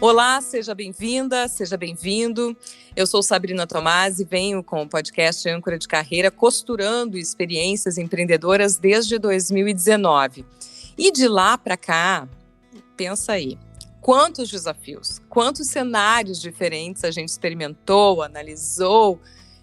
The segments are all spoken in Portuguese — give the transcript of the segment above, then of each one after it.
Olá, seja bem-vinda, seja bem-vindo. Eu sou Sabrina Tomasi e venho com o podcast Âncora de Carreira, costurando experiências empreendedoras desde 2019. E de lá para cá, pensa aí, quantos desafios, quantos cenários diferentes a gente experimentou, analisou,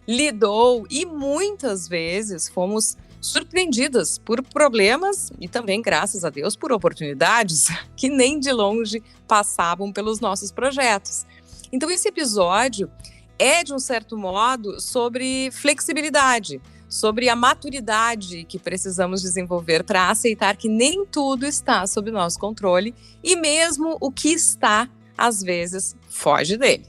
lidou e muitas vezes fomos surpreendidas por problemas e também, graças a Deus, por oportunidades que nem de longe passavam pelos nossos projetos. Então, esse episódio é, de um certo modo, sobre flexibilidade, sobre a maturidade que precisamos desenvolver para aceitar que nem tudo está sob nosso controle e mesmo o que está, às vezes, foge dele.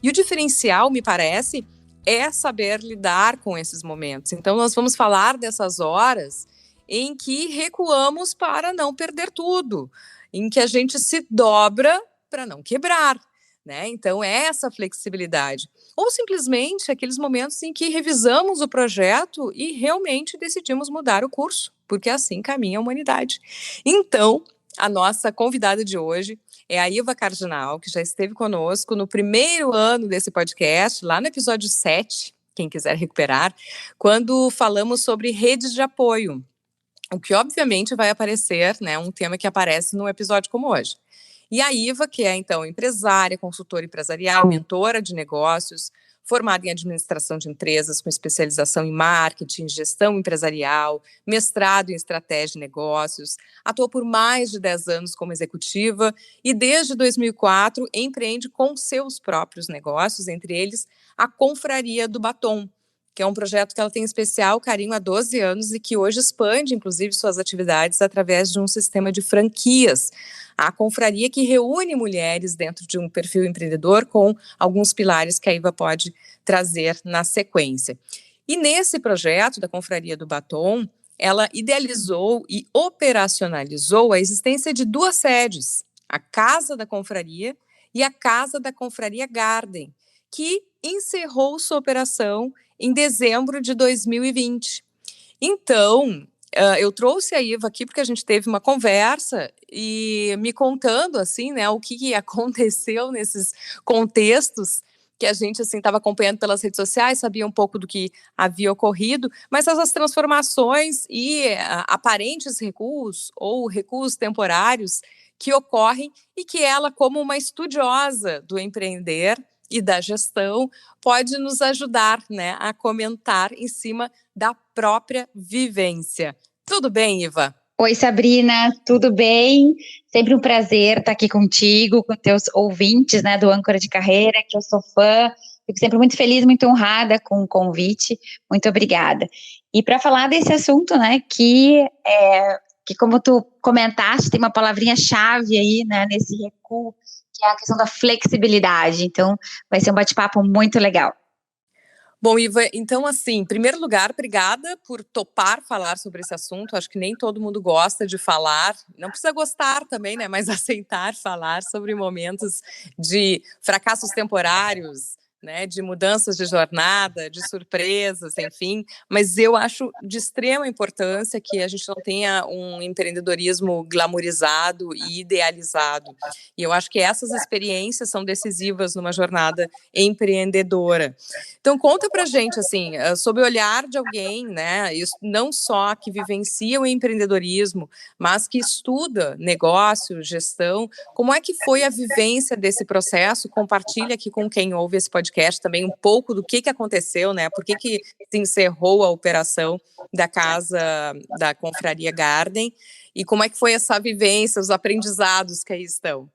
E o diferencial, me parece, é saber lidar com esses momentos. Então, nós vamos falar dessas horas em que recuamos para não perder tudo, em que a gente se dobra para não quebrar, né? Então, é essa flexibilidade. Ou simplesmente aqueles momentos em que revisamos o projeto e realmente decidimos mudar o curso, porque assim caminha a humanidade. Então, a nossa convidada de hoje é a Iva Cardinal, que já esteve conosco no primeiro ano desse podcast, lá no episódio 7, quem quiser recuperar, quando falamos sobre redes de apoio, o que obviamente vai aparecer, né, um tema que aparece num episódio como hoje. E a Iva, que é então empresária, consultora empresarial, mentora de negócios, formada em administração de empresas com especialização em marketing, gestão empresarial, mestrado em estratégia de negócios, atuou por mais de 10 anos como executiva e desde 2004 empreende com seus próprios negócios, entre eles a Confraria do Batom, que é um projeto que ela tem especial carinho há 12 anos e que hoje expande, inclusive, suas atividades através de um sistema de franquias. A confraria que reúne mulheres dentro de um perfil empreendedor com alguns pilares que a Iva pode trazer na sequência. E nesse projeto da Confraria do Batom, ela idealizou e operacionalizou a existência de duas sedes, a Casa da Confraria e a Casa da Confraria Garden, que encerrou sua operação em dezembro de 2020. Então, eu trouxe a Iva aqui porque a gente teve uma conversa e me contando, assim, né, o que aconteceu nesses contextos que a gente, assim, estava acompanhando pelas redes sociais, sabia um pouco do que havia ocorrido, mas essas transformações e aparentes recuos ou recuos temporários que ocorrem e que ela, como uma estudiosa do empreender e da gestão, pode nos ajudar, né, a comentar em cima da própria vivência. Tudo bem, Iva? Oi, Sabrina, tudo bem? Sempre um prazer estar aqui contigo, com teus ouvintes, né, do Âncora de Carreira, que eu sou fã. Fico sempre muito feliz, muito honrada com o convite. Muito obrigada. E para falar desse assunto, né, que como tu comentaste, tem uma palavrinha-chave aí, né, nesse recuo, que é a questão da flexibilidade. Então, vai ser um bate-papo muito legal. Bom, Iva, então, assim, em primeiro lugar, obrigada por topar falar sobre esse assunto. Acho que nem todo mundo gosta de falar, não precisa gostar também, né, mas aceitar falar sobre momentos de fracassos temporários, né, de mudanças de jornada, de surpresas, enfim. Mas eu acho de extrema importância que a gente não tenha um empreendedorismo glamourizado e idealizado. E eu acho que essas experiências são decisivas numa jornada empreendedora. Então, conta pra gente, assim, sob o olhar de alguém, né, isso, não só que vivencia o empreendedorismo, mas que estuda negócio, gestão, como é que foi a vivência desse processo? Compartilha aqui com quem ouve esse podcast também um pouco do que aconteceu, né, por que se encerrou a operação da Casa da Confraria Garden e como é que foi essa vivência, os aprendizados que aí estão?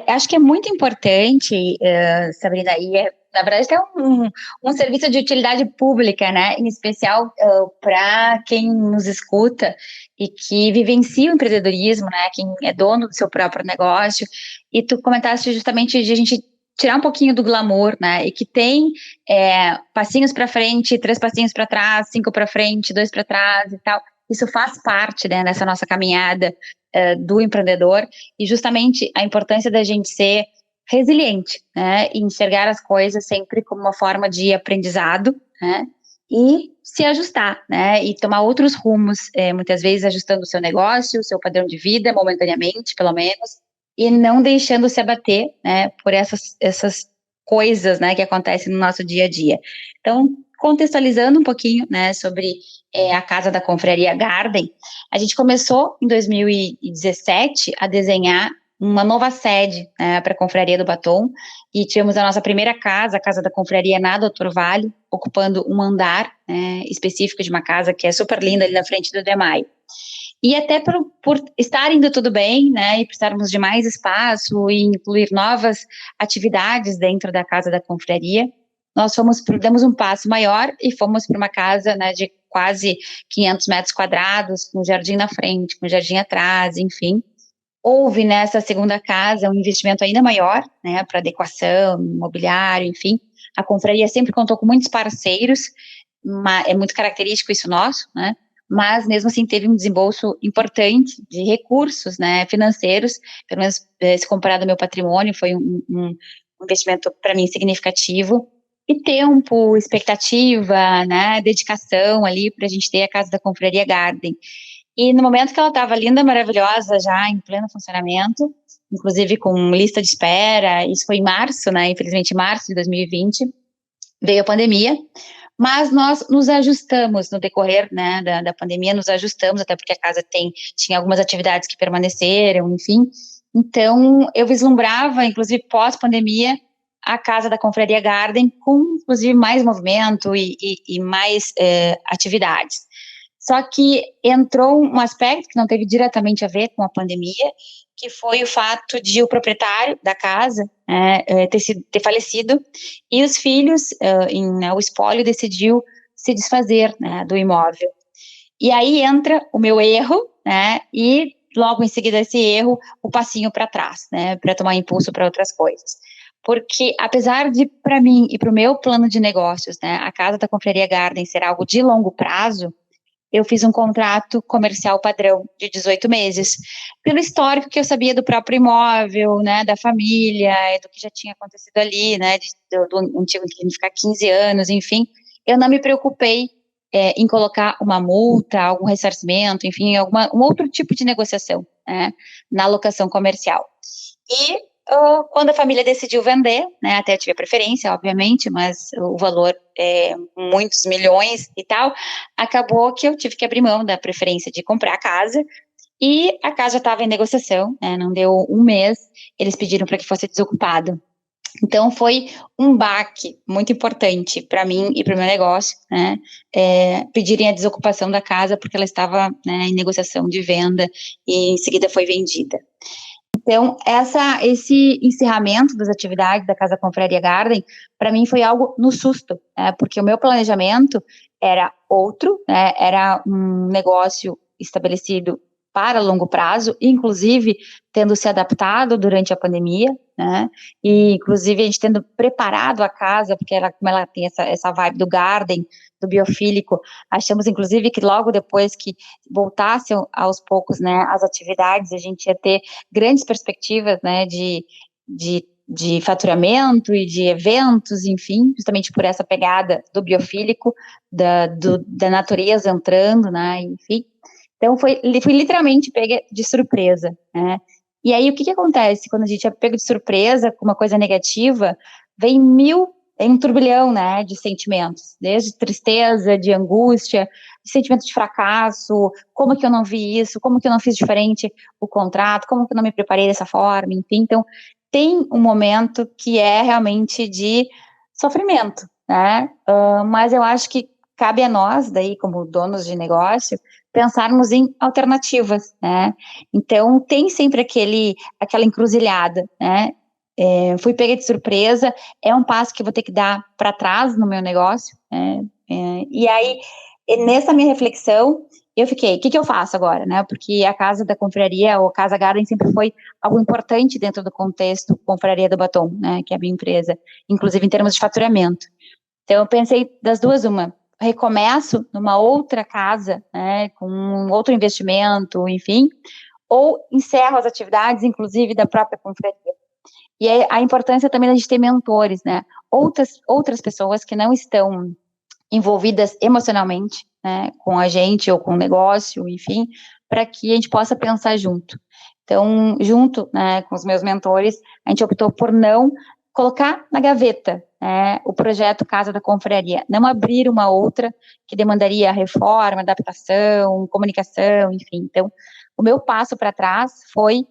Acho que é muito importante, Sabrina, na verdade é um serviço de utilidade pública, né, em especial para quem nos escuta e que vivencia o empreendedorismo, né, quem é dono do seu próprio negócio, e tu comentaste justamente de a gente tirar um pouquinho do glamour, né, e que tem passinhos para frente, 3 passinhos para trás, 5 para frente, 2 para trás e tal. Isso faz parte, né, dessa nossa caminhada do empreendedor, e justamente a importância da gente ser resiliente, né, e enxergar as coisas sempre como uma forma de aprendizado, né, e se ajustar, né, e tomar outros rumos, muitas vezes ajustando o seu negócio, o seu padrão de vida, momentaneamente, pelo menos, e não deixando se abater, né, por essas coisas, né, que acontecem no nosso dia a dia. Então, contextualizando um pouquinho, né, sobre a Casa da Confraria Garden, a gente começou em 2017 a desenhar uma nova sede, né, para a Confraria do Batom, e tivemos a nossa primeira casa, a Casa da Confraria na Doutor Vale, ocupando um andar, né, específico de uma casa que é super linda ali na frente do DEMAI. E até por estar indo tudo bem, né, e precisarmos de mais espaço e incluir novas atividades dentro da Casa da Confraria, nós demos um passo maior e fomos para uma casa, né, de quase 500 metros quadrados, com jardim na frente, com jardim atrás, enfim. Houve nessa segunda casa um investimento ainda maior, né, para adequação, mobiliário, enfim. A confraria sempre contou com muitos parceiros, é muito característico isso nosso, né, mas mesmo assim teve um desembolso importante de recursos, né, financeiros, pelo menos se comparado ao meu patrimônio, foi um investimento para mim significativo, e tempo, expectativa, né, dedicação ali para a gente ter a Casa da Confraria Garden. E no momento que ela estava linda, maravilhosa, já em pleno funcionamento, inclusive com lista de espera, isso foi em março, né, infelizmente em março de 2020, veio a pandemia, mas nós nos ajustamos no decorrer, né, da pandemia, nos ajustamos, até porque a casa tinha algumas atividades que permaneceram, enfim, então eu vislumbrava, inclusive pós-pandemia, a Casa da Confraria Garden com, inclusive, mais movimento e mais atividades. Só que entrou um aspecto que não teve diretamente a ver com a pandemia, que foi o fato de o proprietário da casa ter falecido, e os filhos, o espólio decidiu se desfazer, né, do imóvel. E aí entra o meu erro, né, e logo em seguida esse erro, o passinho para trás, né, para tomar impulso para outras coisas. Porque apesar de, para mim e para o meu plano de negócios, né, a Casa da Confraria Garden ser algo de longo prazo, eu fiz um contrato comercial padrão de 18 meses, pelo histórico que eu sabia do próprio imóvel, né, da família, do que já tinha acontecido ali, né, do antigo inquilino ficar 15 anos, enfim, eu não me preocupei em colocar uma multa, algum ressarcimento, enfim, um outro tipo de negociação, né, na locação comercial. E quando a família decidiu vender, né, até tive a preferência, obviamente, mas o valor é muitos milhões e tal, acabou que eu tive que abrir mão da preferência de comprar a casa, e a casa já estava em negociação, né, não deu um mês, eles pediram para que fosse desocupado. Então, foi um baque muito importante para mim e para o meu negócio, né, pedirem a desocupação da casa porque ela estava, né, em negociação de venda e em seguida foi vendida. Então, esse encerramento das atividades da Casa Confraria Garden, para mim foi algo no susto, né, porque o meu planejamento era outro, né, era um negócio estabelecido para longo prazo, inclusive tendo se adaptado durante a pandemia, né, e inclusive a gente tendo preparado a casa, porque como ela tem essa vibe do garden, do biofílico, achamos inclusive que logo depois que voltasse aos poucos, né, as atividades, a gente ia ter grandes perspectivas, né, de faturamento e de eventos, enfim, justamente por essa pegada do biofílico, da natureza entrando, né, enfim. Então, fui literalmente pega de surpresa, né? E aí, o que acontece quando a gente é pego de surpresa com uma coisa negativa? Vem um turbilhão, né, de sentimentos, desde tristeza, de angústia, de sentimento de fracasso, como que eu não vi isso, como que eu não fiz diferente o contrato, como que eu não me preparei dessa forma, enfim. Então, tem um momento que é realmente de sofrimento, né? Mas eu acho que cabe a nós, daí, como donos de negócio, pensarmos em alternativas, né? Então, tem sempre aquela encruzilhada, né? Fui pega de surpresa, é um passo que eu vou ter que dar para trás no meu negócio, né? E aí, nessa minha reflexão, eu fiquei, o que eu faço agora, né? Porque a Casa da Confraria, ou Casa Garden, sempre foi algo importante dentro do contexto Confraria do Batom, né? Que é a minha empresa, inclusive em termos de faturamento. Então, eu pensei das duas, recomeço numa outra casa, né, com um outro investimento, enfim, ou encerro as atividades, inclusive da própria confraria. E aí, a importância também da gente ter mentores, né, outras pessoas que não estão envolvidas emocionalmente, né, com a gente ou com o negócio, enfim, para que a gente possa pensar junto. Então, junto, né, com os meus mentores, a gente optou por não colocar na gaveta, né, o projeto Casa da Confraria, não abrir uma outra que demandaria reforma, adaptação, comunicação, enfim. Então, o meu passo para trás foi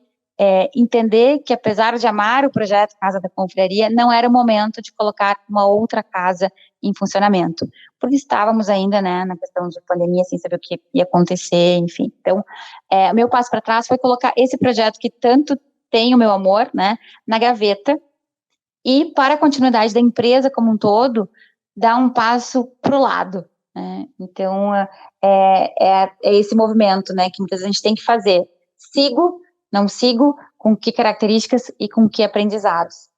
entender que, apesar de amar o projeto Casa da Confraria, não era o momento de colocar uma outra casa em funcionamento, porque estávamos ainda, né, na questão de pandemia, sem saber o que ia acontecer, enfim. Então, o meu passo para trás foi colocar esse projeto que tanto tem o meu amor, né, na gaveta, e para a continuidade da empresa como um todo, dar um passo para o lado, né? Então, é esse movimento, né, que muitas vezes a gente tem que fazer. Sigo, não sigo, com que características e com que aprendizados.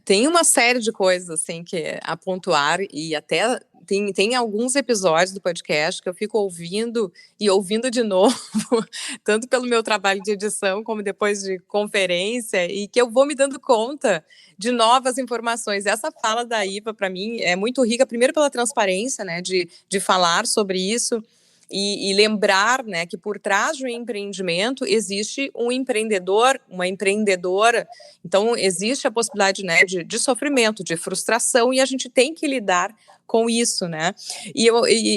Tem uma série de coisas, assim, que a pontuar, e até tem alguns episódios do podcast que eu fico ouvindo e ouvindo de novo, tanto pelo meu trabalho de edição, como depois de conferência, e que eu vou me dando conta de novas informações. Essa fala da Iva, para mim, é muito rica, primeiro pela transparência, né, de falar sobre isso, e lembrar, né, que por trás de um empreendimento existe um empreendedor, uma empreendedora. Então existe a possibilidade, né, de sofrimento, de frustração, e a gente tem que lidar com isso, né?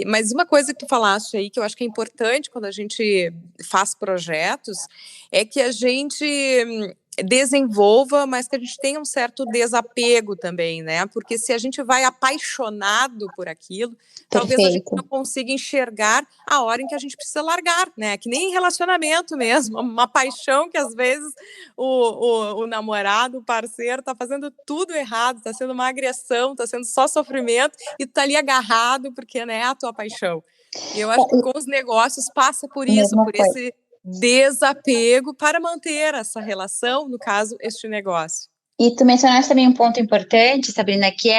Mas uma coisa que tu falaste aí, que eu acho que é importante quando a gente faz projetos, é que a gente desenvolva, mas que a gente tenha um certo desapego também, né? Porque se a gente vai apaixonado por aquilo, talvez a gente não consiga enxergar a hora em que a gente precisa largar, né? Que nem em relacionamento mesmo, uma paixão que às vezes o namorado, o parceiro tá fazendo tudo errado, tá sendo uma agressão, tá sendo só sofrimento, e tu tá ali agarrado porque, né, é a tua paixão. E eu acho que com os negócios passa por isso, por esse desapego para manter essa relação, no caso, este negócio. E tu mencionaste também um ponto importante, Sabrina, que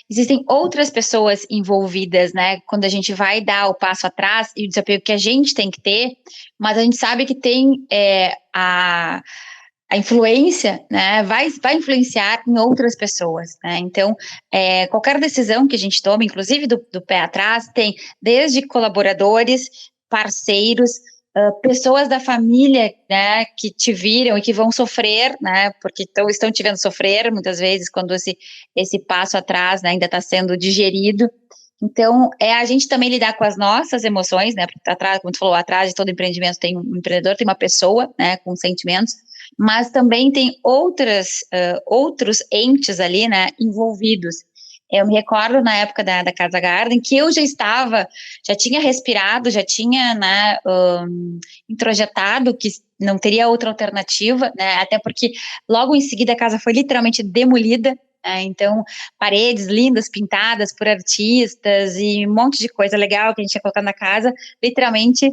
existem outras pessoas envolvidas, né, quando a gente vai dar o passo atrás e o desapego que a gente tem que ter, mas a gente sabe que tem a influência, né, vai influenciar em outras pessoas, né, então, qualquer decisão que a gente toma, inclusive do pé atrás, tem desde colaboradores, parceiros, pessoas da família, né, que te viram e que vão sofrer, né, porque estão te vendo sofrer, muitas vezes, quando esse passo atrás, né, ainda está sendo digerido. Então, a gente também lidar com as nossas emoções, né, porque atrás, como tu falou, atrás de todo empreendimento tem um empreendedor, tem uma pessoa, né, com sentimentos, mas também tem outros entes ali, né, envolvidos. Eu me recordo na época da Casa Garden que eu já tinha respirado, já tinha, né, introjetado que não teria outra alternativa, né, até porque logo em seguida a casa foi literalmente demolida, né, então paredes lindas, pintadas por artistas e um monte de coisa legal que a gente tinha colocado na casa, literalmente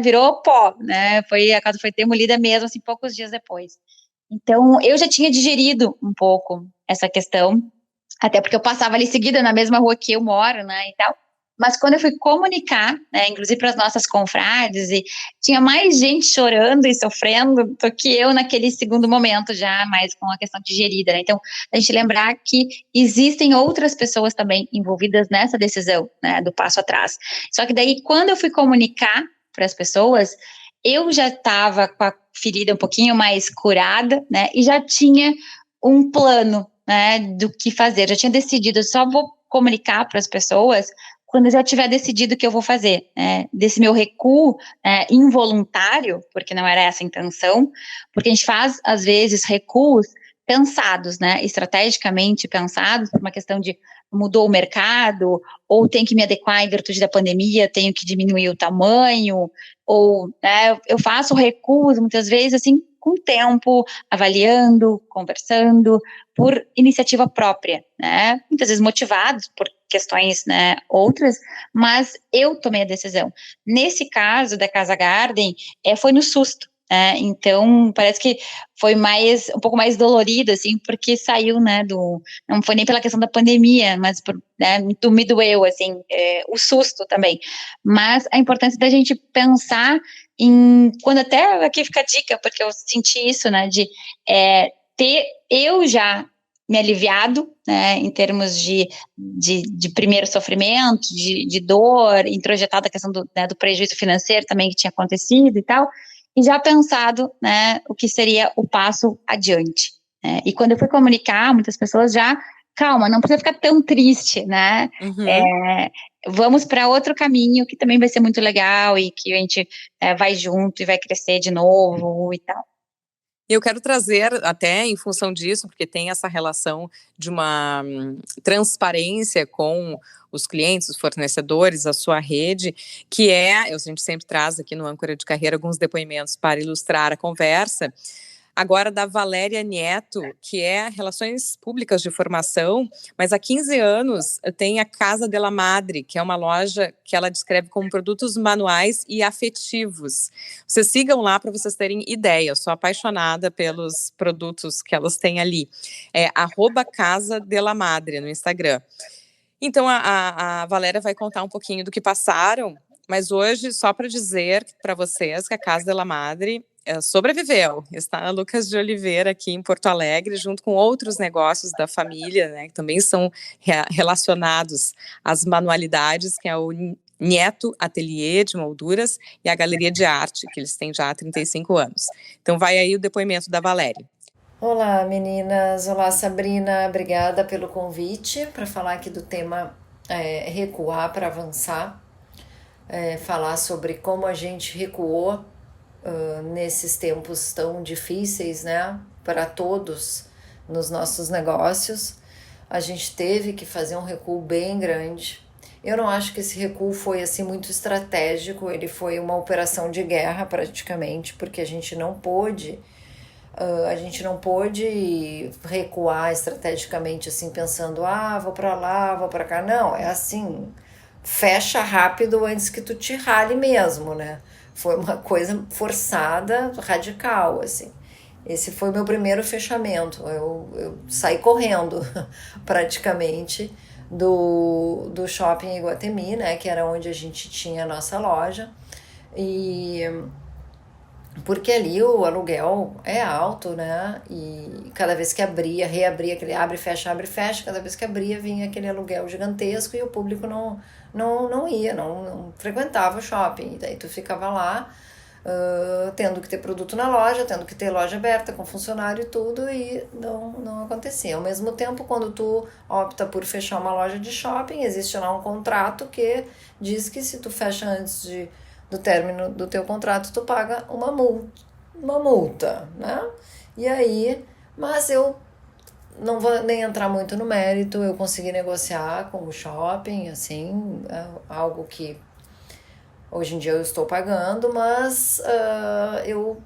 virou pó, né, a casa foi demolida mesmo, assim, poucos dias depois. Então, eu já tinha digerido um pouco essa questão, até porque eu passava ali seguida na mesma rua que eu moro, né, e tal, mas quando eu fui comunicar, né, inclusive para as nossas confrades, e tinha mais gente chorando e sofrendo do que eu naquele segundo momento já, mais com a questão digerida, né, então, a gente lembrar que existem outras pessoas também envolvidas nessa decisão, né, do passo atrás, só que daí, quando eu fui comunicar para as pessoas, eu já estava com a ferida um pouquinho mais curada, né, e já tinha um plano, né, do que fazer, eu já tinha decidido, eu só vou comunicar para as pessoas quando eu já tiver decidido o que eu vou fazer, né, desse meu recuo involuntário, porque não era essa a intenção, porque a gente faz, às vezes, recuos pensados, né, estrategicamente pensados, por uma questão de mudou o mercado, ou tem que me adequar em virtude da pandemia, tenho que diminuir o tamanho, ou, né, eu faço recuos, muitas vezes, assim, com tempo, avaliando, conversando, por iniciativa própria, né, muitas vezes motivados por questões, né, outras, mas eu tomei a decisão. Nesse caso da Casa Garden, foi no susto, então parece que foi um pouco mais dolorido, assim, porque saiu, né, não foi nem pela questão da pandemia, mas me doeu, assim, o susto também, mas a importância da gente pensar quando até aqui fica a dica, porque eu senti isso, né, de ter eu já me aliviado, né, em termos de primeiro sofrimento, de dor, introjetada a questão do prejuízo financeiro também que tinha acontecido e tal, e já pensado, né, o que seria o passo adiante. Né? E quando eu fui comunicar, muitas pessoas já, calma, não precisa ficar tão triste, né? Vamos para outro caminho que também vai ser muito legal e que a gente vai junto e vai crescer de novo e tal. Eu quero trazer, até em função disso, porque tem essa relação de uma transparência com os clientes, os fornecedores, a sua rede, que a gente sempre traz aqui no Âncora de Carreira alguns depoimentos para ilustrar a conversa. Agora da Valéria Nieto, que é Relações Públicas de Formação, mas há 15 anos tem a Casa de la Madre, que é uma loja que ela descreve como produtos manuais e afetivos. Vocês sigam lá para vocês terem ideia, eu sou apaixonada pelos produtos que elas têm ali. É @Casa de la Madre no Instagram. Então a Valéria vai contar um pouquinho do que passaram, mas hoje só para dizer para vocês que a Casa de la Madre sobreviveu. Está a Lucas de Oliveira aqui em Porto Alegre, junto com outros negócios da família, né, que também são relacionados às manualidades, que é o Nieto Ateliê de Molduras e a Galeria de Arte, que eles têm já há 35 anos. Então vai aí o depoimento da Valéria. Olá, meninas. Olá, Sabrina. Obrigada pelo convite para falar aqui do tema recuar para avançar. Falar sobre como a gente recuou nesses tempos tão difíceis, né, para todos nos nossos negócios. A gente teve que fazer um recuo bem grande. Eu não acho que esse recuo foi assim muito estratégico, ele foi uma operação de guerra praticamente, porque a gente não pôde recuar estrategicamente assim, pensando, vou para lá, vou para cá. Não, é assim, fecha rápido antes que tu te rale mesmo, né? Foi uma coisa forçada, radical, assim. Esse foi meu primeiro fechamento. Eu saí correndo, praticamente, do shopping Iguatemi, né? Que era onde a gente tinha a nossa loja. Porque ali o aluguel é alto, né? E cada vez que abria, reabria, aquele abre, fecha, cada vez que abria vinha aquele aluguel gigantesco e o público não ia, não frequentava o shopping. E daí tu ficava lá, tendo que ter produto na loja, tendo que ter loja aberta com funcionário e tudo, e não acontecia. Ao mesmo tempo, quando tu opta por fechar uma loja de shopping, existe lá um contrato que diz que se tu fecha antes do término do teu contrato, tu paga uma multa, né? E aí, mas eu não vou nem entrar muito no mérito, eu consegui negociar com o shopping, assim, algo que hoje em dia eu estou pagando, mas eu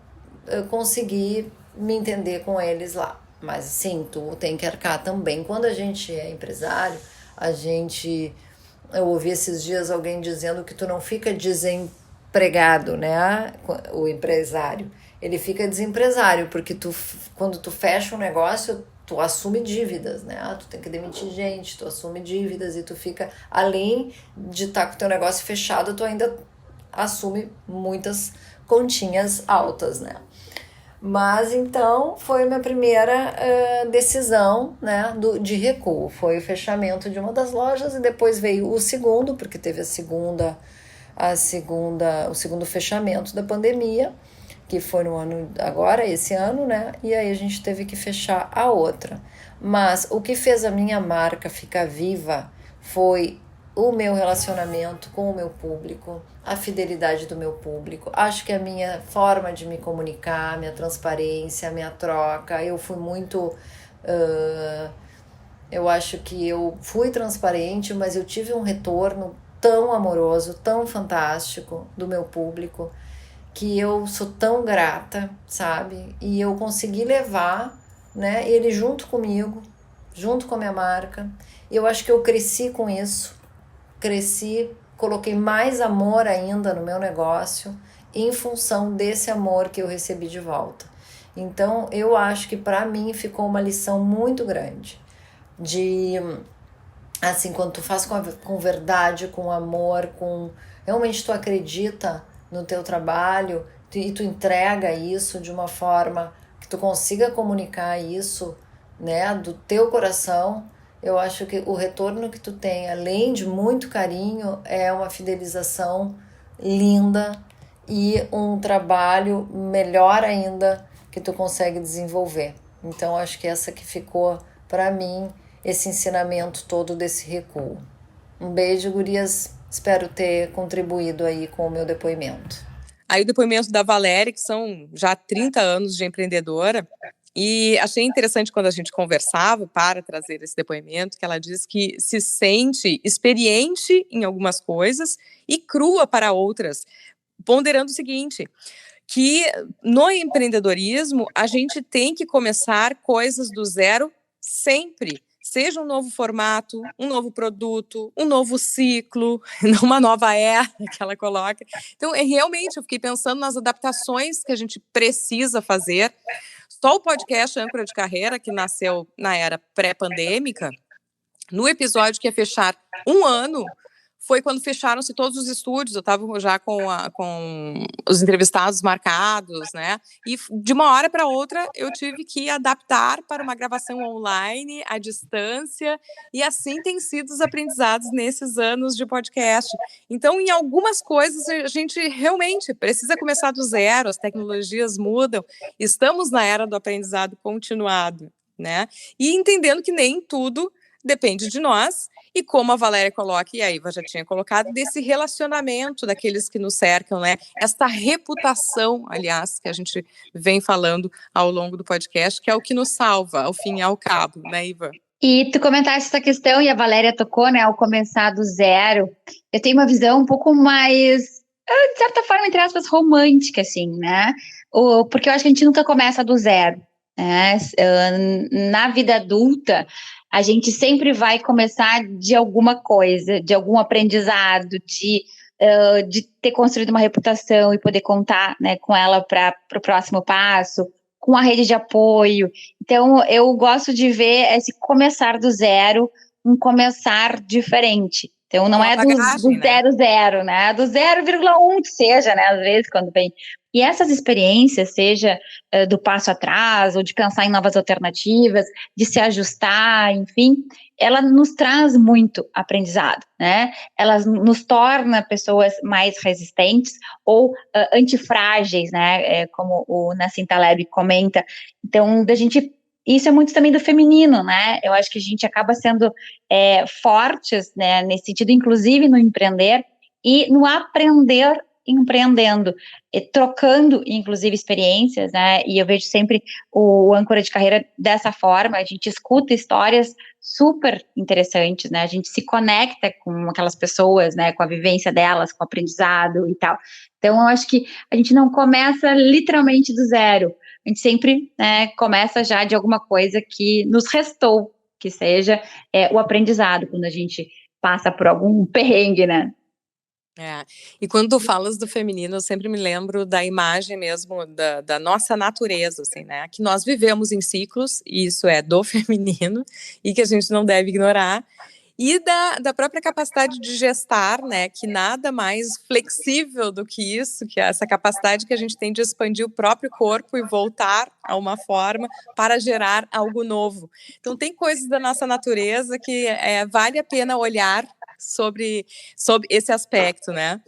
consegui me entender com eles lá. Mas sim, tu tem que arcar também. Quando a gente é empresário, eu ouvi esses dias alguém dizendo que tu não fica desempregado, né? O empresário, ele fica desempresário, porque quando tu fecha um negócio, tu assume dívidas, né? Tu tem que demitir gente, tu assume dívidas e tu fica, além de estar com o teu negócio fechado, tu ainda assume muitas continhas altas, né? Mas então foi a minha primeira decisão, né, de recuo. Foi o fechamento de uma das lojas e depois veio o segundo, porque teve o segundo fechamento da pandemia, que foi no ano agora, esse ano, né? E aí a gente teve que fechar a outra. Mas o que fez a minha marca ficar viva foi o meu relacionamento com o meu público, a fidelidade do meu público. Acho que a minha forma de me comunicar, a minha transparência, a minha troca, eu fui muito... eu acho que eu fui transparente, mas eu tive um retorno tão amoroso, tão fantástico do meu público, que eu sou tão grata, sabe? E eu consegui levar, né, ele junto comigo, junto com a minha marca. Eu acho que eu cresci com isso. Coloquei mais amor ainda no meu negócio em função desse amor que eu recebi de volta. Então, eu acho que para mim ficou uma lição muito grande de, assim, quando tu faz com verdade, com amor, realmente tu acredita no teu trabalho e tu entrega isso de uma forma que tu consiga comunicar isso, né, do teu coração. Eu acho que o retorno que tu tem, além de muito carinho, é uma fidelização linda e um trabalho melhor ainda que tu consegue desenvolver. Então, acho que essa que ficou para mim, esse ensinamento todo desse recuo. Um beijo, gurias. Espero ter contribuído aí com o meu depoimento. Aí o depoimento da Valéria, que são já 30 anos de empreendedora, e achei interessante quando a gente conversava para trazer esse depoimento, que ela diz que se sente experiente em algumas coisas e crua para outras, ponderando o seguinte, que no empreendedorismo a gente tem que começar coisas do zero sempre. Seja um novo formato, um novo produto, um novo ciclo, uma nova era que ela coloca. Então, realmente, eu fiquei pensando nas adaptações que a gente precisa fazer. Só o podcast Âncora de Carreira, que nasceu na era pré-pandêmica, no episódio que ia fechar um ano, foi quando fecharam-se todos os estúdios. Eu estava já com os entrevistados marcados, né? E de uma hora para outra eu tive que adaptar para uma gravação online, à distância, e assim tem sido os aprendizados nesses anos de podcast. Então, em algumas coisas, a gente realmente precisa começar do zero, as tecnologias mudam, estamos na era do aprendizado continuado, né? E entendendo que nem tudo depende de nós, e como a Valéria coloca, e a Iva já tinha colocado, desse relacionamento daqueles que nos cercam, né? Esta reputação, aliás, que a gente vem falando ao longo do podcast, que é o que nos salva, ao fim e ao cabo, né, Iva? E tu comentaste essa questão, e a Valéria tocou, né, ao começar do zero. Eu tenho uma visão um pouco mais, de certa forma, entre aspas, romântica, assim, né? Porque eu acho que a gente nunca começa do zero, né? Na vida adulta, a gente sempre vai começar de alguma coisa, de algum aprendizado, de ter construído uma reputação e poder contar, né, com ela para o próximo passo, com a rede de apoio. Então, eu gosto de ver esse começar do zero, um começar diferente. Então, não Com é a bagagem, do zero, zero, né? Do 0,1 que seja, né? Às vezes, quando vem. E essas experiências, seja do passo atrás, ou de pensar em novas alternativas, de se ajustar, enfim, ela nos traz muito aprendizado, né? Ela nos torna pessoas mais resistentes ou antifrágeis, né? Como o Nassim Taleb comenta. Então, da gente, isso é muito também do feminino, né? Eu acho que a gente acaba sendo fortes, né? Nesse sentido, inclusive no empreender e no aprender empreendendo, trocando, inclusive, experiências, né? E eu vejo sempre o âncora de carreira dessa forma. A gente escuta histórias super interessantes, né? A gente se conecta com aquelas pessoas, né? Com a vivência delas, com o aprendizado e tal. Então, eu acho que a gente não começa literalmente do zero. A gente sempre, né, começa já de alguma coisa que nos restou, que seja o aprendizado, quando a gente passa por algum perrengue, né? E quando tu falas do feminino, eu sempre me lembro da imagem mesmo da nossa natureza, assim, né? Que nós vivemos em ciclos, e isso é do feminino, e que a gente não deve ignorar. E da própria capacidade de gestar, né? Que nada mais flexível do que isso, que é essa capacidade que a gente tem de expandir o próprio corpo e voltar a uma forma para gerar algo novo. Então, tem coisas da nossa natureza que vale a pena olhar sobre esse aspecto, né?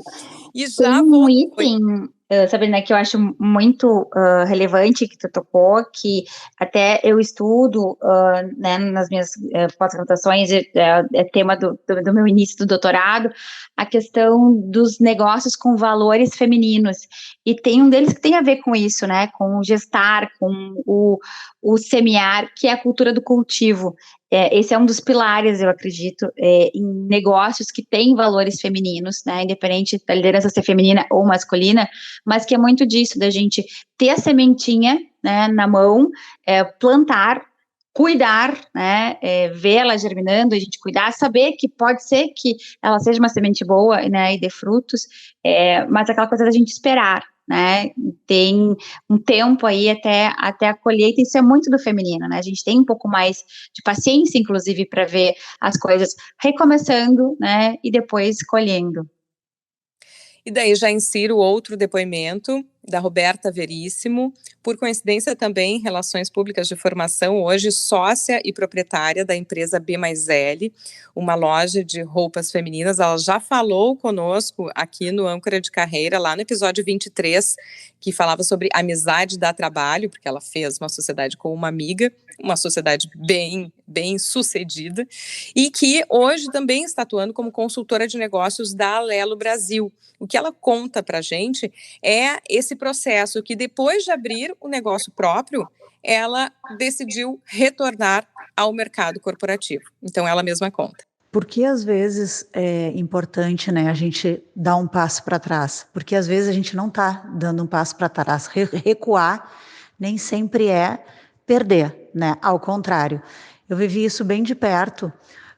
E já tem um item, Sabrina, que eu acho muito relevante que tu tocou, que até eu estudo, né, nas minhas pós-graduações, é tema do meu início do doutorado, a questão dos negócios com valores femininos. E tem um deles que tem a ver com isso, né, com o gestar, com o semear, que é a cultura do cultivo. Esse é um dos pilares, eu acredito, em negócios que têm valores femininos, né, independente da liderança ser feminina ou masculina, mas que é muito disso, da gente ter a sementinha, né, na mão, plantar, cuidar, né, ver ela germinando, a gente cuidar, saber que pode ser que ela seja uma semente boa, né, e dê frutos, mas aquela coisa da gente esperar, né, tem um tempo aí até a colheita, isso é muito do feminino, né, a gente tem um pouco mais de paciência, inclusive, para ver as coisas recomeçando, né, e depois colhendo. E daí já insiro outro depoimento, da Roberta Veríssimo, por coincidência também Relações Públicas de Formação, hoje sócia e proprietária da empresa B+L, uma loja de roupas femininas. Ela já falou conosco aqui no Âncora de Carreira, lá no episódio 23, que falava sobre amizade dá trabalho, porque ela fez uma sociedade com uma amiga, uma sociedade bem sucedida, e que hoje também está atuando como consultora de negócios da Alelo Brasil. O que ela conta para a gente é esse processo que, depois de abrir o negócio próprio, ela decidiu retornar ao mercado corporativo. Então, ela mesma conta. Por que às vezes é importante, né, a gente dar um passo para trás? Porque às vezes a gente não está dando um passo para trás. Recuar nem sempre é perder, né? Ao contrário. Eu vivi isso bem de perto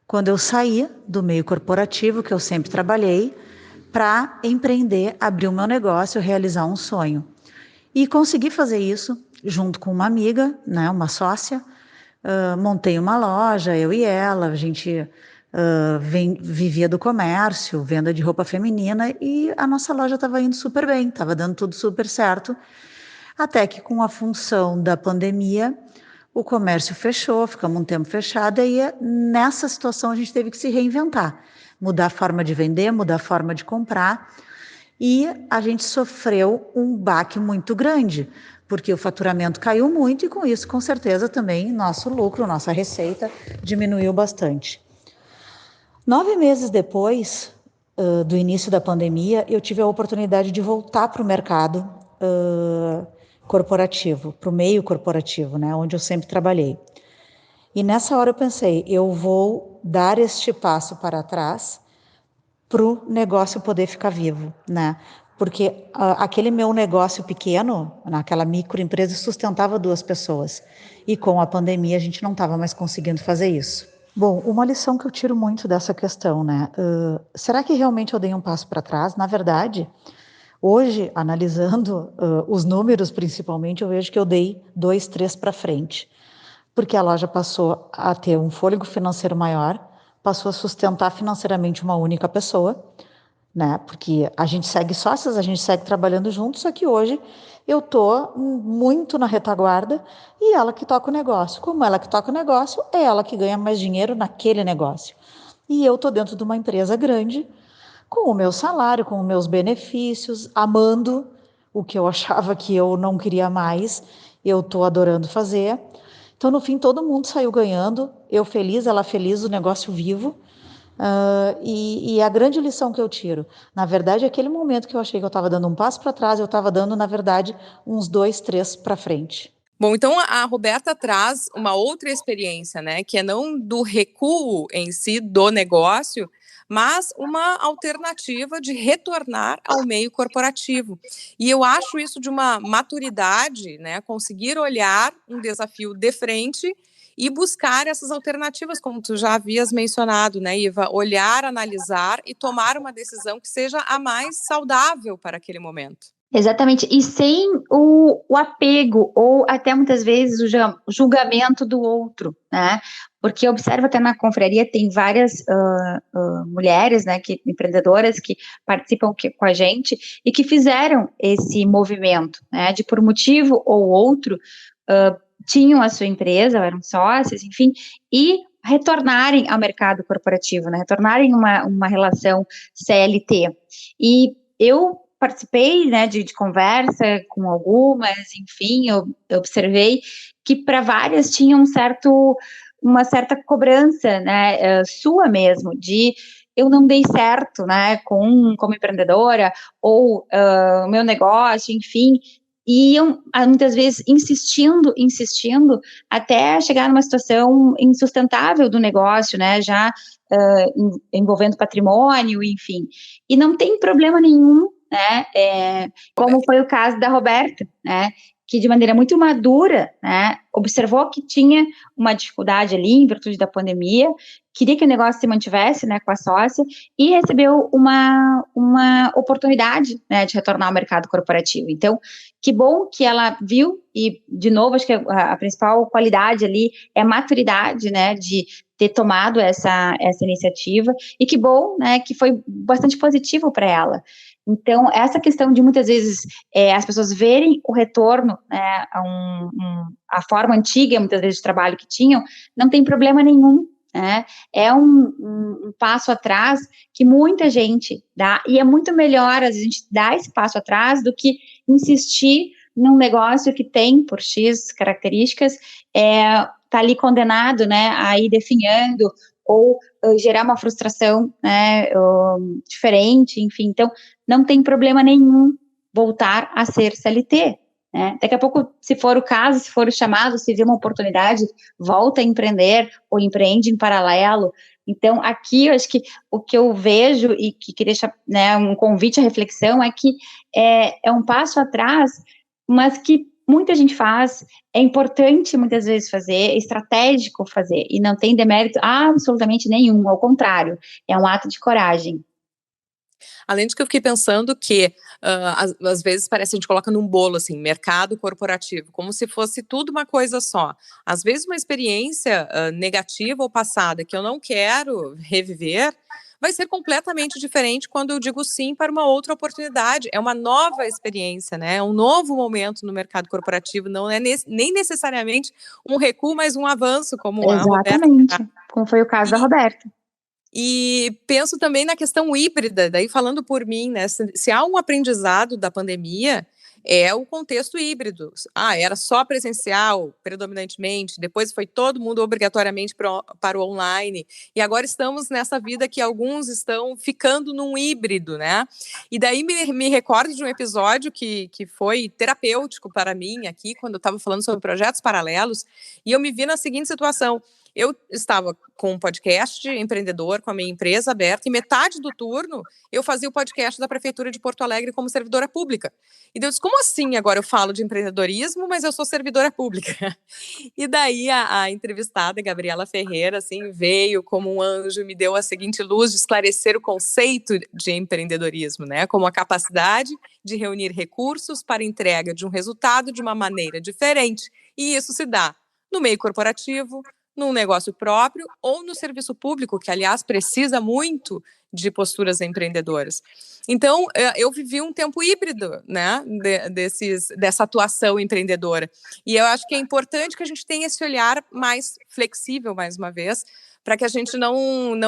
quando eu saí do meio corporativo, que eu sempre trabalhei, para empreender, abrir o meu negócio, realizar um sonho. E consegui fazer isso junto com uma amiga, né, uma sócia. Montei uma loja, eu e ela, a gente vivia do comércio, venda de roupa feminina, e a nossa loja estava indo super bem, estava dando tudo super certo, até que com a função da pandemia, o comércio fechou, ficamos um tempo fechado, e nessa situação a gente teve que se reinventar, mudar a forma de vender, mudar a forma de comprar, e a gente sofreu um baque muito grande, porque o faturamento caiu muito e com isso, com certeza, também nosso lucro, nossa receita diminuiu bastante. 9 meses depois do início da pandemia, eu tive a oportunidade de voltar para o mercado corporativo, para o meio corporativo, né, onde eu sempre trabalhei. E nessa hora eu pensei, eu vou dar este passo para trás para o negócio poder ficar vivo, né? Porque aquele meu negócio pequeno, naquela microempresa, sustentava 2 pessoas. E com a pandemia a gente não estava mais conseguindo fazer isso. Bom, uma lição que eu tiro muito dessa questão, né? Será que realmente eu dei um passo para trás? Na verdade, hoje, analisando os números principalmente, eu vejo que eu dei 2, 3 para frente. Porque a loja passou a ter um fôlego financeiro maior, passou a sustentar financeiramente uma única pessoa, né? Porque a gente segue sócias, a gente segue trabalhando juntos, só que hoje eu estou muito na retaguarda e ela que toca o negócio. Como ela que toca o negócio, é ela que ganha mais dinheiro naquele negócio. E eu estou dentro de uma empresa grande, com o meu salário, com os meus benefícios, amando o que eu achava que eu não queria mais, eu estou adorando fazer. Então, no fim, todo mundo saiu ganhando, eu feliz, ela feliz, o negócio vivo. E a grande lição que eu tiro, na verdade, aquele momento que eu achei que eu estava dando um passo para trás, eu estava dando, na verdade, uns 2, 3 para frente. Bom, então a Roberta traz uma outra experiência, né, que é não do recuo em si do negócio, mas uma alternativa de retornar ao meio corporativo. E eu acho isso de uma maturidade, né, conseguir olhar um desafio de frente e buscar essas alternativas, como tu já havias mencionado, né, Iva? Olhar, analisar e tomar uma decisão que seja a mais saudável para aquele momento. Exatamente, e sem o apego, ou até muitas vezes o julgamento do outro, né? Porque observa até na confraria, tem várias mulheres, né, empreendedoras que participam com a gente e que fizeram esse movimento, né, de por motivo ou outro, tinham a sua empresa, eram sócias, enfim, e retornarem ao mercado corporativo, né, retornarem uma relação CLT. E eu participei, né, de conversa com algumas, enfim, eu observei que para várias tinha uma certa cobrança, né, sua mesmo, de eu não dei certo, né, como empreendedora, ou o meu negócio, enfim, e iam muitas vezes insistindo, até chegar numa situação insustentável do negócio, né, já envolvendo patrimônio, enfim, e não tem problema nenhum, né, como foi o caso da Roberta, né, que de maneira muito madura, né, observou que tinha uma dificuldade ali em virtude da pandemia, queria que o negócio se mantivesse, né, com a sócia, e recebeu uma oportunidade, né, de retornar ao mercado corporativo. Então, que bom que ela viu, e de novo, acho que a principal qualidade ali é a maturidade, né, de ter tomado essa iniciativa, e que bom, né, que foi bastante positivo para ela. Então, essa questão de muitas vezes as pessoas verem o retorno, né, a forma antiga, muitas vezes, de trabalho que tinham, não tem problema nenhum, né? É um passo atrás que muita gente dá, e é muito melhor a gente dar esse passo atrás do que insistir num negócio que tem, por X características, tá ali condenado, né, a ir definhando, ou gerar uma frustração, né, diferente, enfim. Então, não tem problema nenhum voltar a ser CLT, né? Daqui a pouco, se for o caso, se for o chamado, se vir uma oportunidade, volta a empreender ou empreende em paralelo. Então, aqui, eu acho que o que eu vejo e que queria deixar, né, um convite à reflexão é que é um passo atrás, mas que muita gente faz, é importante muitas vezes fazer, é estratégico fazer, e não tem demérito absolutamente nenhum, ao contrário, é um ato de coragem. Além de que eu fiquei pensando que, às vezes, parece que a gente coloca num bolo, assim, mercado corporativo, como se fosse tudo uma coisa só. Às vezes, uma experiência negativa ou passada que eu não quero reviver, vai ser completamente diferente quando eu digo sim para uma outra oportunidade. É uma nova experiência, né? É um novo momento no mercado corporativo, não é nem necessariamente um recuo, mas um avanço, como a Roberta. Exatamente, como foi o caso da Roberta. E penso também na questão híbrida, daí falando por mim, né? Se há um aprendizado da pandemia, é o contexto híbrido. Era só presencial, predominantemente, depois foi todo mundo obrigatoriamente para o online, e agora estamos nessa vida que alguns estão ficando num híbrido, né? E daí me recordo de um episódio que foi terapêutico para mim aqui, quando eu estava falando sobre projetos paralelos, e eu me vi na seguinte situação. Eu estava com um podcast empreendedor, com a minha empresa aberta, e metade do turno eu fazia o podcast da Prefeitura de Porto Alegre como servidora pública. E Deus, como assim agora eu falo de empreendedorismo, mas eu sou servidora pública? E daí a entrevistada, Gabriela Ferreira, assim, veio como um anjo, me deu a seguinte luz de esclarecer o conceito de empreendedorismo, né? Como a capacidade de reunir recursos para entrega de um resultado de uma maneira diferente. E isso se dá no meio corporativo, num negócio próprio ou no serviço público, que, aliás, precisa muito de posturas empreendedoras. Então, eu vivi um tempo híbrido, né, dessa atuação empreendedora. E eu acho que é importante que a gente tenha esse olhar mais flexível, mais uma vez, para que a gente não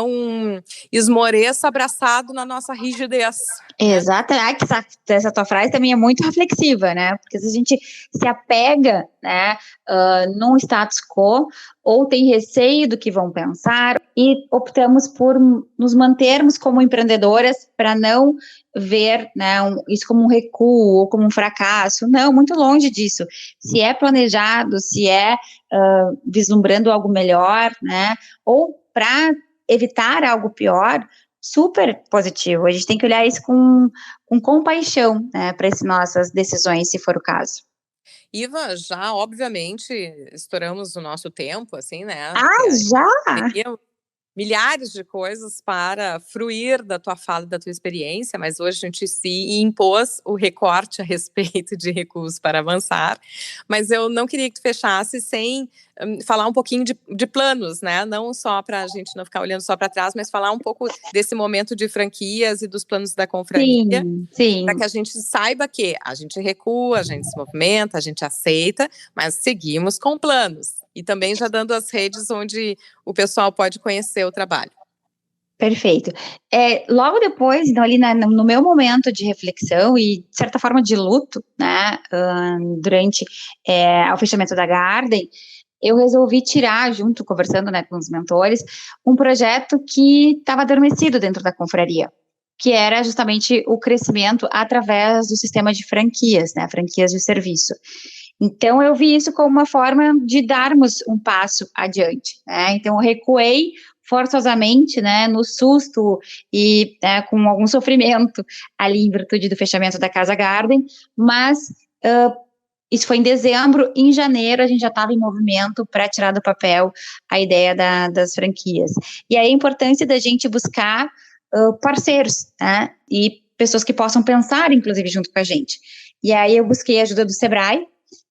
esmoreça abraçado na nossa rigidez. Exato, essa tua frase também é muito reflexiva, né? Porque se a gente se apega, né, num status quo, ou tem receio do que vão pensar, e optamos por nos mantermos como empreendedoras para não ver, né, isso como um recuo ou como um fracasso. Não, muito longe disso. Se é planejado, se é vislumbrando algo melhor, né, ou para evitar algo pior, super positivo. A gente tem que olhar isso com compaixão, né, para as nossas decisões, se for o caso. Iva, já obviamente estouramos o nosso tempo, assim, né? Já? Teria milhares de coisas para fruir da tua fala e da tua experiência, mas hoje a gente se impôs o recorte a respeito de recursos para avançar, mas eu não queria que tu fechasse sem falar um pouquinho de planos, né? Não só para a gente não ficar olhando só para trás, mas falar um pouco desse momento de franquias e dos planos da confraria, para que a gente saiba que a gente recua, a gente se movimenta, a gente aceita, mas seguimos com planos. E também já dando as redes onde o pessoal pode conhecer o trabalho. Perfeito. Logo depois, então, ali no meu momento de reflexão e, de certa forma, de luto, né, durante o fechamento da Garden, eu resolvi tirar, conversando, né, com os mentores, um projeto que estava adormecido dentro da confraria, que era justamente o crescimento através do sistema de franquias, né, franquias de serviço. Então, eu vi isso como uma forma de darmos um passo adiante, né? Então, eu recuei forçosamente, né, no susto e com algum sofrimento ali em virtude do fechamento da Casa Garden, mas isso foi em dezembro. Em janeiro a gente já estava em movimento para tirar do papel a ideia das franquias. E aí a importância da gente buscar parceiros, né, e pessoas que possam pensar, inclusive, junto com a gente. E aí eu busquei a ajuda do Sebrae,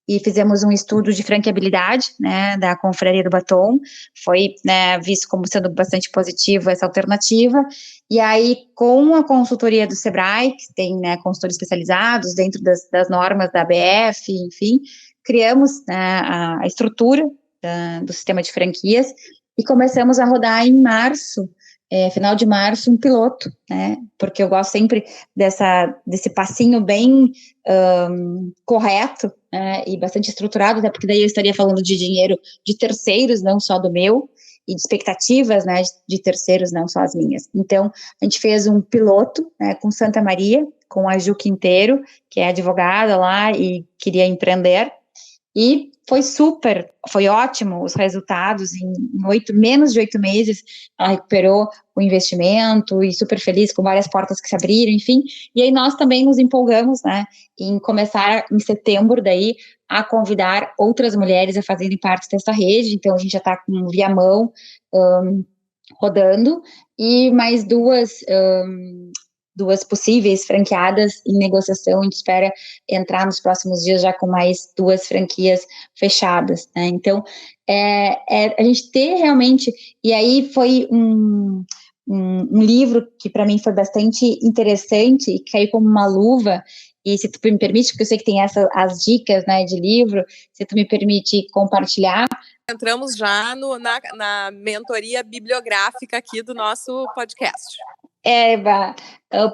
e fizemos um estudo de franqueabilidade, né, da Confraria do Batom, foi, né, visto como sendo bastante positivo essa alternativa, e aí com a consultoria do Sebrae, que tem, né, consultores especializados dentro das normas da ABF, enfim, criamos, né, a estrutura do sistema de franquias e começamos a rodar em março, final de março, um piloto, né, porque eu gosto sempre desse passinho bem correto, né, e bastante estruturado, até porque daí eu estaria falando de dinheiro de terceiros, não só do meu, e de expectativas, né, de terceiros, não só as minhas. Então, a gente fez um piloto, né, com Santa Maria, com a Ju Quinteiro, que é advogada lá e queria empreender, e foi ótimo os resultados, em menos de 8 meses, ela recuperou o investimento e super feliz com várias portas que se abriram, enfim, e aí nós também nos empolgamos, né, em começar em setembro daí a convidar outras mulheres a fazerem parte dessa rede, então a gente já está com o Viamão rodando, e mais duas possíveis franqueadas em negociação, a gente espera entrar nos próximos dias já com mais 2 franquias fechadas, né? Então, a gente ter realmente, e aí foi um livro que para mim foi bastante interessante e caiu como uma luva, e se tu me permite, porque eu sei que tem as dicas, né, de livro, se tu me permite compartilhar. Entramos já na mentoria bibliográfica aqui do nosso podcast.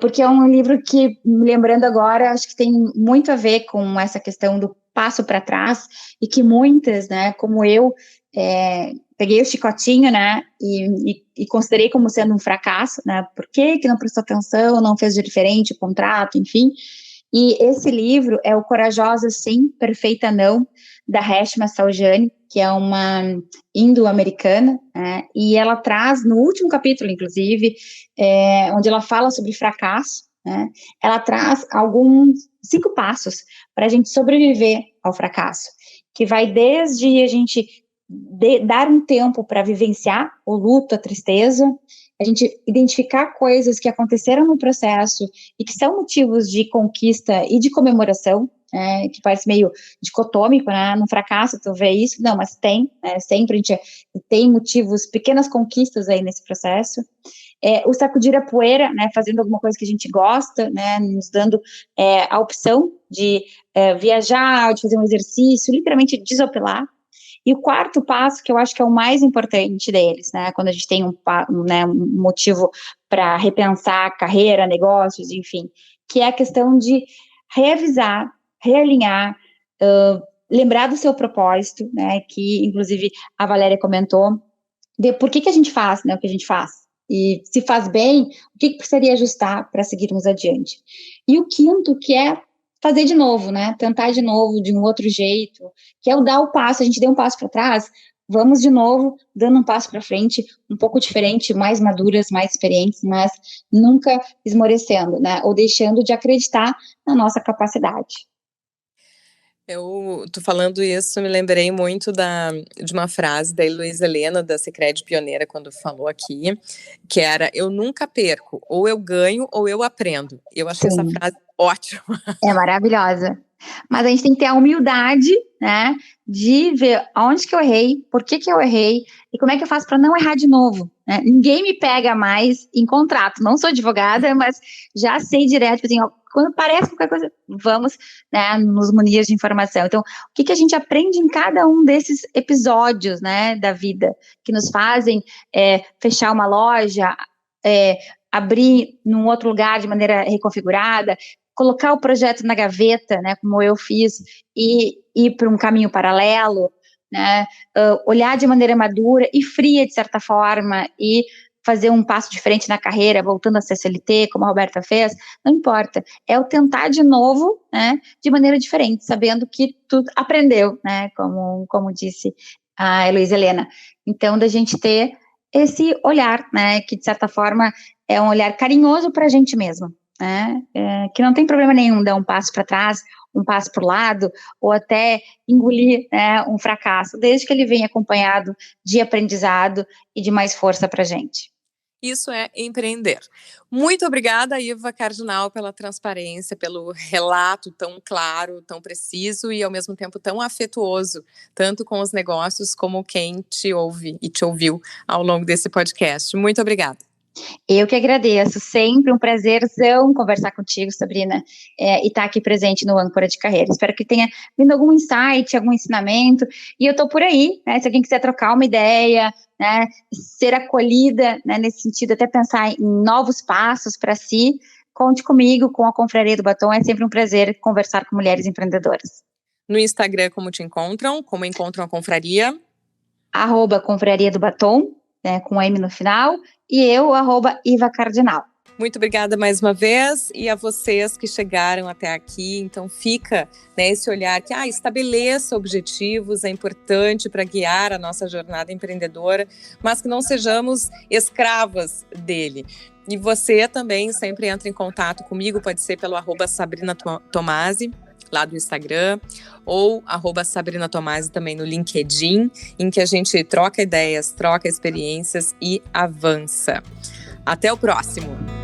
Porque é um livro que, me lembrando agora, acho que tem muito a ver com essa questão do passo para trás, e que muitas, né, como eu, peguei o chicotinho, né, e considerei como sendo um fracasso, né, por que não prestou atenção, não fez de diferente o contrato, enfim, e esse livro é o Corajosa Sim, Perfeita Não, da Reshma Saujani, que é uma indo-americana, né, e ela traz, no último capítulo, inclusive, onde ela fala sobre fracasso, né, ela traz 5 passos para a gente sobreviver ao fracasso, que vai desde a gente dar um tempo para vivenciar o luto, a tristeza, a gente identificar coisas que aconteceram no processo e que são motivos de conquista e de comemoração, que parece meio dicotômico, né? No fracasso tu vê isso, não, mas tem, né? Sempre a gente tem motivos, pequenas conquistas aí nesse processo. O sacudir a poeira, né? Fazendo alguma coisa que a gente gosta, né? Nos dando a opção de viajar, de fazer um exercício, literalmente desopilar. E o 4º passo, que eu acho que é o mais importante deles, né, quando a gente tem um motivo para repensar carreira, negócios, enfim, que é a questão de reavisar, realinhar, lembrar do seu propósito, né, que inclusive a Valéria comentou, de por que a gente faz, né, o que a gente faz. E se faz bem, o que precisaria ajustar para seguirmos adiante. E o 5º, que é fazer de novo, né? Tentar de novo, de um outro jeito, que é o dar o passo. A gente deu um passo para trás, vamos de novo, dando um passo para frente, um pouco diferente, mais maduras, mais experientes, mas nunca esmorecendo, né? Ou deixando de acreditar na nossa capacidade. Eu tô falando isso, me lembrei muito de uma frase da Heloísa Helena, da Sicredi Pioneira, quando falou aqui, que era: eu nunca perco, ou eu ganho, ou eu aprendo. Eu achei essa frase ótima. É maravilhosa. Mas a gente tem que ter a humildade, né, de ver onde que eu errei, por que eu errei, e como é que eu faço para não errar de novo, né? Ninguém me pega mais em contrato, não sou advogada, mas já sei direto, assim, ó, quando parece qualquer coisa, vamos, né, nos munir de informação. Então, o que a gente aprende em cada um desses episódios, né, da vida, que nos fazem fechar uma loja, abrir num outro lugar de maneira reconfigurada, colocar o projeto na gaveta, né, como eu fiz, e ir para um caminho paralelo, né, olhar de maneira madura e fria, de certa forma, e fazer um passo diferente na carreira, voltando a ser CLT, como a Roberta fez, não importa, é o tentar de novo, né, de maneira diferente, sabendo que tu aprendeu, né, como disse a Heloísa Helena. Então, da gente ter esse olhar, né, que de certa forma é um olhar carinhoso para a gente mesmo, né, que não tem problema nenhum dar um passo para trás, um passo para o lado, ou até engolir, né, um fracasso, desde que ele venha acompanhado de aprendizado e de mais força para a gente. Isso é empreender. Muito obrigada, Iva Cardinal, pela transparência, pelo relato tão claro, tão preciso e, ao mesmo tempo, tão afetuoso, tanto com os negócios como quem te ouve e te ouviu ao longo desse podcast. Muito obrigada. Eu que agradeço, sempre um prazerzão conversar contigo, Sabrina, e estar aqui presente no Âncora de Carreira. Espero que tenha vindo algum insight, algum ensinamento, e eu estou por aí, né, se alguém quiser trocar uma ideia, né, ser acolhida, né, nesse sentido, até pensar em novos passos para si, conte comigo, com a Confraria do Batom, é sempre um prazer conversar com mulheres empreendedoras. No Instagram, como te encontram? Como encontram a Confraria? @Confraria do Batom, né, com M no final, e eu, @Iva Cardinal. Muito obrigada mais uma vez, e a vocês que chegaram até aqui. Então fica, né, esse olhar que estabeleça objetivos, é importante para guiar a nossa jornada empreendedora, mas que não sejamos escravas dele. E você também sempre entra em contato comigo, pode ser pelo @Sabrina Tomasi, lá do Instagram, ou @Sabrina Tomasi também no LinkedIn, em que a gente troca ideias, troca experiências e avança. Até o próximo!